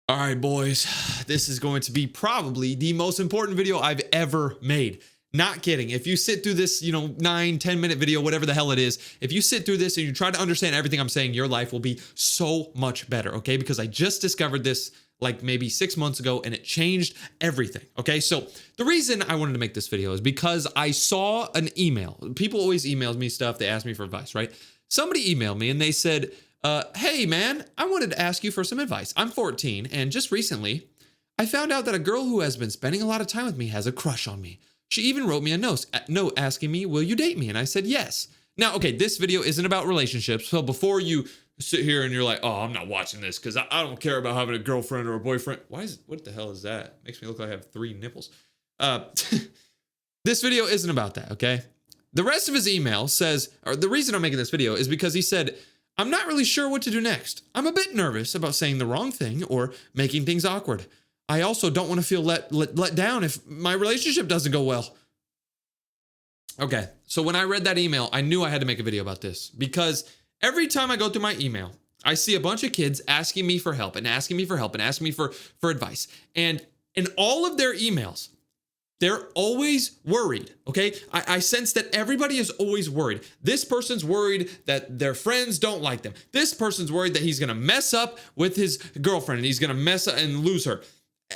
All right, boys, this is going to be probably the most important video I've ever made. Not kidding. If you sit through this, 9-10 minute video, whatever the hell it is, if you sit through this and you try to understand everything I'm saying, your life will be so much better, okay? Because I just discovered this like maybe 6 months ago and it changed everything, okay? So the reason I wanted to make this video is because I saw an email. People always email me stuff. They ask me for advice, right? Somebody emailed me and they said, hey man, I wanted to ask you for some advice. I'm 14 and just recently I found out that a girl who has been spending a lot of time with me has a crush on me. She even wrote me a note asking me, will you date me? And I said, yes. Now, okay, this video isn't about relationships. So before you sit here and you're like, oh, I'm not watching this because I don't care about having a girlfriend or a boyfriend. What the hell is that? Makes me look like I have 3 nipples. This video isn't about that, okay? The rest of his email says, or the reason I'm making this video is because he said, I'm not really sure what to do next. I'm a bit nervous about saying the wrong thing or making things awkward. I also don't want to feel let down if my relationship doesn't go well. Okay, so when I read that email, I knew I had to make a video about this because every time I go through my email, I see a bunch of kids asking me for help and asking me for help and asking me for advice. And in all of their emails, they're always worried, okay? I sense that everybody is always worried. This person's worried that their friends don't like them. This person's worried that he's gonna mess up with his girlfriend and he's gonna mess up and lose her.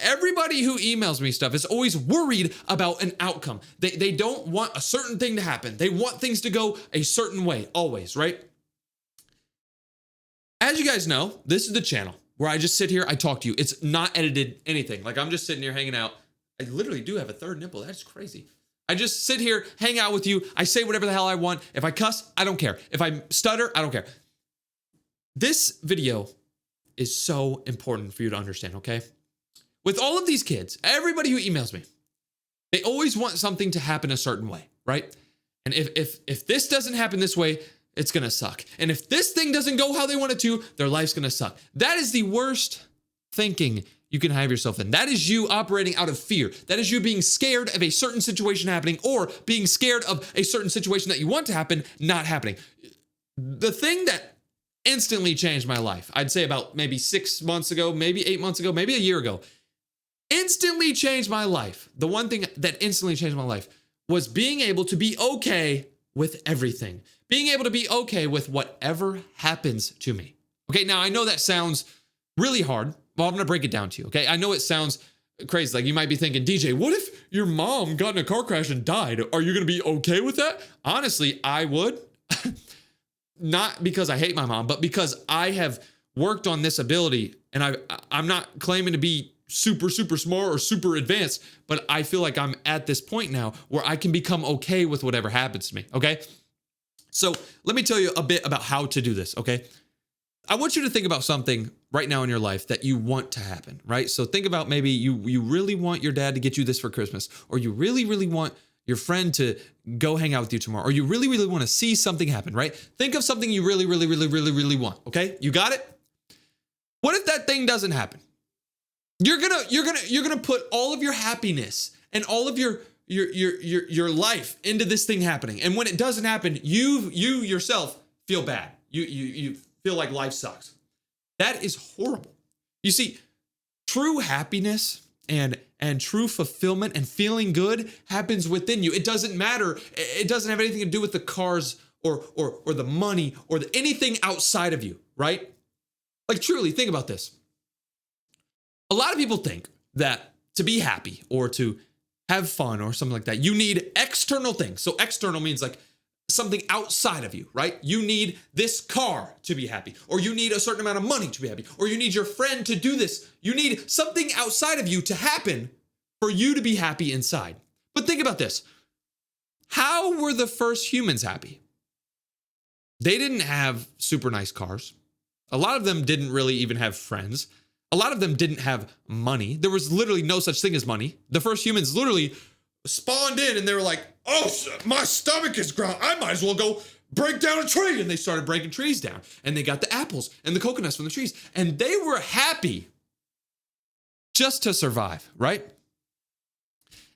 Everybody who emails me stuff is always worried about an outcome. They don't want a certain thing to happen. They want things to go a certain way, always, right? As you guys know, this is the channel where I just sit here, I talk to you. It's not edited anything. Like I'm just sitting here hanging out. I literally do have a 3rd nipple. That's crazy. I just sit here, hang out with you. I say whatever the hell I want. If I cuss, I don't care. If I stutter, I don't care. This video is so important for you to understand, okay? With all of these kids, everybody who emails me, they always want something to happen a certain way, right? And if this doesn't happen this way, it's gonna suck. And if this thing doesn't go how they want it to, their life's gonna suck. That is the worst thinking you can have yourself in. That is you operating out of fear. That is you being scared of a certain situation happening or being scared of a certain situation that you want to happen not happening. The thing that instantly changed my life, I'd say about maybe 6 months ago, maybe 8 months ago, maybe a year ago, instantly changed my life. The one thing that instantly changed my life was being able to be okay with everything. Being able to be okay with whatever happens to me. Okay, now I know that sounds really hard. Well, I'm gonna break it down to you, okay? I know it sounds crazy. Like you might be thinking, DJ, what if your mom got in a car crash and died? Are you gonna be okay with that? Honestly, I would. Not because I hate my mom, but because I have worked on this ability and I'm not claiming to be super smart or super advanced, but I feel like I'm at this point now where I can become okay with whatever happens to me, okay? So let me tell you a bit about how to do this, okay? I want you to think about something right now in your life that you want to happen, right? So think about maybe you really want your dad to get you this for Christmas, or you really want your friend to go hang out with you tomorrow, or you really want to see something happen, right? Think of something you really want, okay? You got it? What if that thing doesn't happen? You're gonna put all of your happiness and all of your life into this thing happening. And when it doesn't happen, you yourself feel bad. You feel like life sucks. That is horrible. You see, true happiness and true fulfillment and feeling good happens within you. It doesn't matter. It doesn't have anything to do with the cars or the money or anything outside of you, right? Like truly, think about this. A lot of people think that to be happy or to have fun or something like that, you need external things. So external means like something outside of you, right? You need this car to be happy, or you need a certain amount of money to be happy, or you need your friend to do this. You need something outside of you to happen for you to be happy inside. But think about this. How were the first humans happy? They didn't have super nice cars. A lot of them didn't really even have friends. A lot of them didn't have money. There was literally no such thing as money. The first humans literally spawned in and they were like, oh, my stomach is growling. I might as well go break down a tree. And they started breaking trees down. And they got the apples and the coconuts from the trees. And they were happy just to survive, right?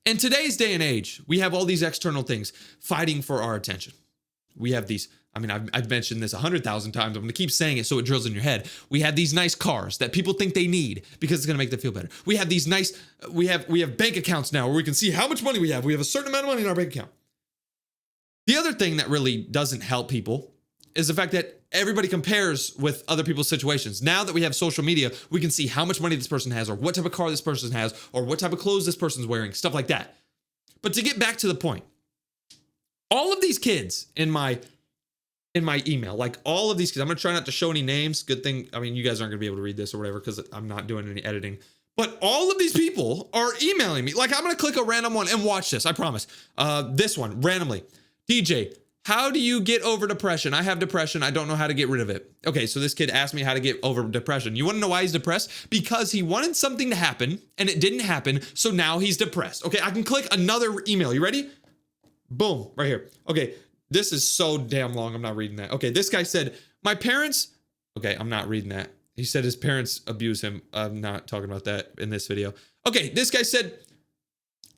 In today's day and age, we have all these external things fighting for our attention. We have these I mean, I've mentioned this 100,000 times. I'm going to keep saying it so it drills in your head. We have these nice cars that people think they need because it's going to make them feel better. We have these nice, we have bank accounts now where we can see how much money we have. We have a certain amount of money in our bank account. The other thing that really doesn't help people is the fact that everybody compares with other people's situations. Now that we have social media, we can see how much money this person has, or what type of car this person has, or what type of clothes this person's wearing, stuff like that. But to get back to the point, all of these kids in my email, like all of these kids, I'm going to try not to show any names. Good thing, I mean, you guys aren't going to be able to read this or whatever because I'm not doing any editing. But all of these people are emailing me. Like, I'm going to click a random one and watch this, I promise. This one, randomly. DJ, how do you get over depression? I have depression. I don't know how to get rid of it. Okay, so this kid asked me how to get over depression. You want to know why he's depressed? Because he wanted something to happen and it didn't happen. So now he's depressed. Okay, I can click another email. You ready? Boom, right here. Okay, this is so damn long. I'm not reading that. Okay, this guy said, my parents, okay, I'm not reading that. He said his parents abuse him. I'm not talking about that in this video. Okay, this guy said,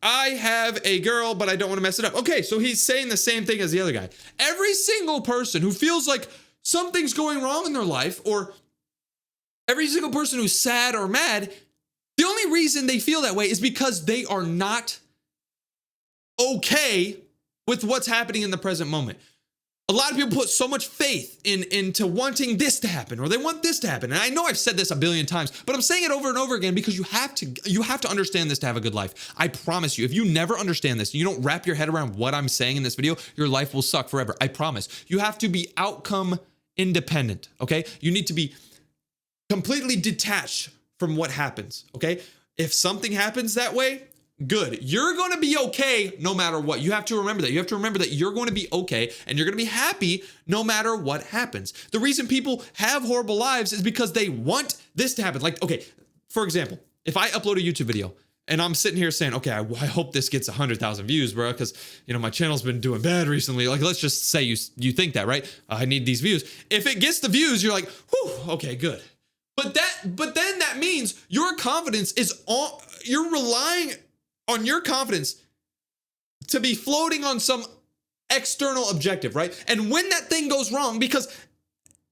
I have a girl, but I don't want to mess it up. Okay, so he's saying the same thing as the other guy. Every single person who feels like something's going wrong in their life, or every single person who's sad or mad, the only reason they feel that way is because they are not okay with what's happening in the present moment. A lot of people put so much faith into wanting this to happen, or they want this to happen. And I know I've said this a billion times, but I'm saying it over and over again because you have to understand this to have a good life. I promise you, if you never understand this, you don't wrap your head around what I'm saying in this video, your life will suck forever. I promise. You have to be outcome independent, okay? You need to be completely detached from what happens, okay? If something happens that way, good. You're going to be okay no matter what. You have to remember that. You have to remember that you're going to be okay and you're going to be happy no matter what happens. The reason people have horrible lives is because they want this to happen. Like, okay, for example, if I upload a YouTube video and I'm sitting here saying, okay, I hope this gets 100,000 views, bro, because, you know, my channel's been doing bad recently. Like, let's just say you think that, right? I need these views. If it gets the views, you're like, whew, okay, good. But then that means your confidence is on, you're relying on your confidence to be floating on some external objective, right? And when that thing goes wrong, because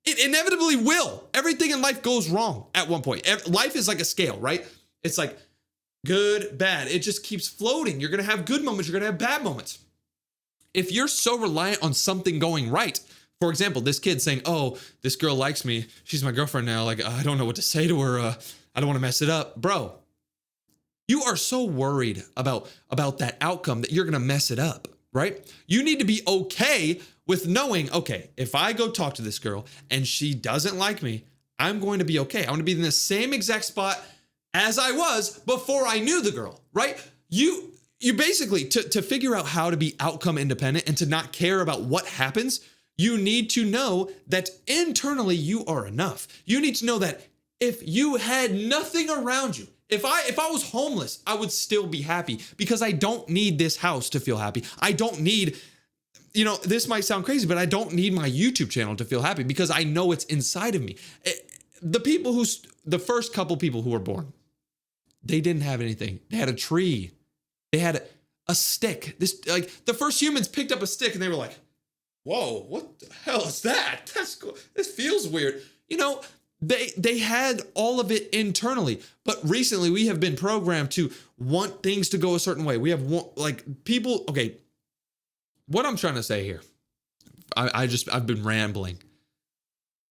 it inevitably will, everything in life goes wrong at one point. Life is like a scale, right? It's like good, bad. It just keeps floating. You're going to have good moments. You're going to have bad moments. If you're so reliant on something going right, for example, this kid saying, oh, this girl likes me. She's my girlfriend now. Like, I don't know what to say to her. I don't want to mess it up. Bro, you are so worried about that outcome that you're going to mess it up, right? You need to be okay with knowing, okay, if I go talk to this girl and she doesn't like me, I'm going to be okay. I'm going to be in the same exact spot as I was before I knew the girl, right? You basically, to figure out how to be outcome independent and to not care about what happens, you need to know that internally you are enough. You need to know that if you had nothing around you, if I was homeless, I would still be happy because I don't need this house to feel happy. I don't need, you know, this might sound crazy, but I don't need my YouTube channel to feel happy because I know it's inside of me. The first couple people who were born, they didn't have anything. They had a tree. They had a stick. The first humans picked up a stick and they were like, whoa, what the hell is that? That's cool. This feels weird. You know, they had all of it internally, but recently we have been programmed to want things to go a certain way. We have people. Okay, what I'm trying to say here, I've been rambling,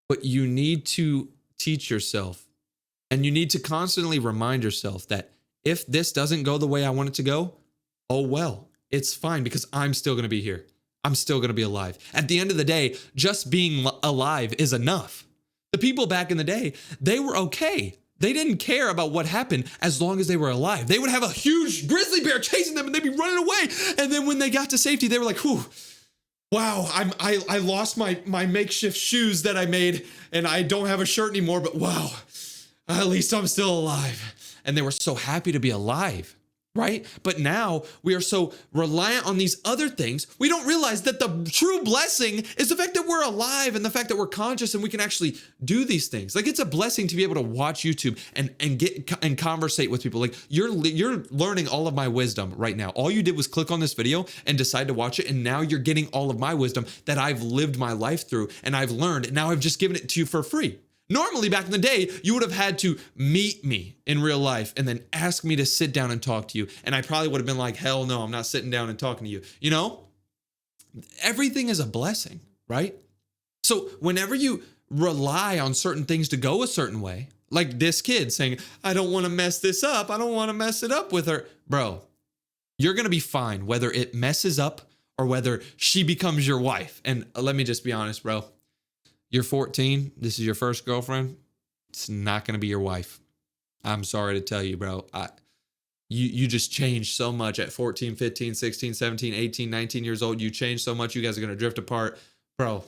but you need to teach yourself, and you need to constantly remind yourself that if this doesn't go the way I want it to go, oh well, it's fine because I'm still going to be here. I'm still going to be alive. At the end of the day, just being alive is enough. The people back in the day, they were okay. They didn't care about what happened as long as they were alive. They would have a huge grizzly bear chasing them and they'd be running away. And then when they got to safety, they were like, whew, wow, I lost my makeshift shoes that I made and I don't have a shirt anymore, but wow, at least I'm still alive. And they were so happy to be alive. right? But now we are so reliant on these other things, we don't realize that the true blessing is the fact that we're alive and the fact that we're conscious and we can actually do these things. Like, it's a blessing to be able to watch YouTube and get and conversate with people. Like, you're learning all of my wisdom right now. All you did was click on this video and decide to watch it, and now you're getting all of my wisdom that I've lived my life through and I've learned, and now I've just given it to you for free. Normally, back in the day, you would have had to meet me in real life and then ask me to sit down and talk to you. And I probably would have been like, hell no, I'm not sitting down and talking to you. You know, everything is a blessing, right? So whenever you rely on certain things to go a certain way, like this kid saying, I don't want to mess this up. I don't want to mess it up with her. Bro, you're going to be fine whether it messes up or whether she becomes your wife. And let me just be honest, bro. You're 14. This is your first girlfriend. It's not going to be your wife. I'm sorry to tell you, bro. You just changed so much at 14, 15, 16, 17, 18, 19 years old. You changed so much. You guys are going to drift apart. Bro,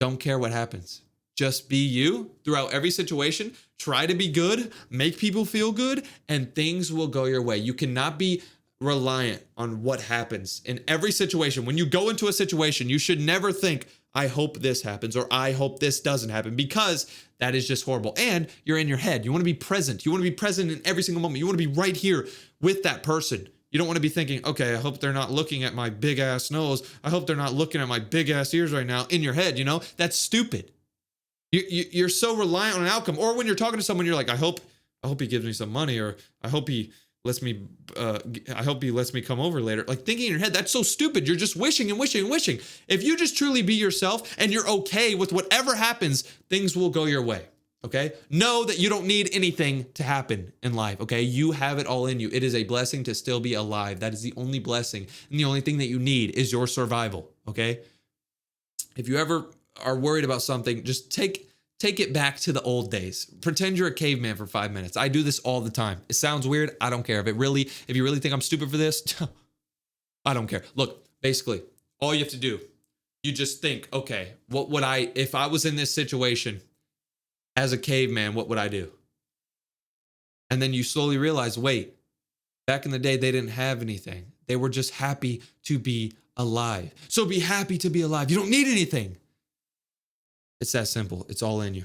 don't care what happens. Just be you throughout every situation. Try to be good. Make people feel good. And things will go your way. You cannot be reliant on what happens in every situation. When you go into a situation, you should never think, I hope this happens or I hope this doesn't happen, because that is just horrible. And you're in your head. You want to be present. You want to be present in every single moment. You want to be right here with that person. You don't want to be thinking, okay, I hope they're not looking at my big ass nose. I hope they're not looking at my big ass ears right now. In your head, you know, that's stupid. You're so reliant on an outcome. Or when you're talking to someone, you're like, I hope he gives me some money, or I hope he lets me come over later. Like, thinking in your head, that's so stupid. You're just wishing and wishing and wishing. If you just truly be yourself and you're okay with whatever happens, things will go your way. Okay? Know that you don't need anything to happen in life. Okay? You have it all in you. It is a blessing to still be alive. That is the only blessing. And the only thing that you need is your survival. Okay? If you ever are worried about something, just take it back to the old days. Pretend you're a caveman for 5 minutes. I do this all the time. It sounds weird. I don't care. If you really think I'm stupid for this, I don't care. Look, basically, all you have to do, you just think, okay, what would if I was in this situation as a caveman, what would I do? And then you slowly realize, wait, back in the day, they didn't have anything. They were just happy to be alive. So be happy to be alive. You don't need anything. It's that simple. It's all in you.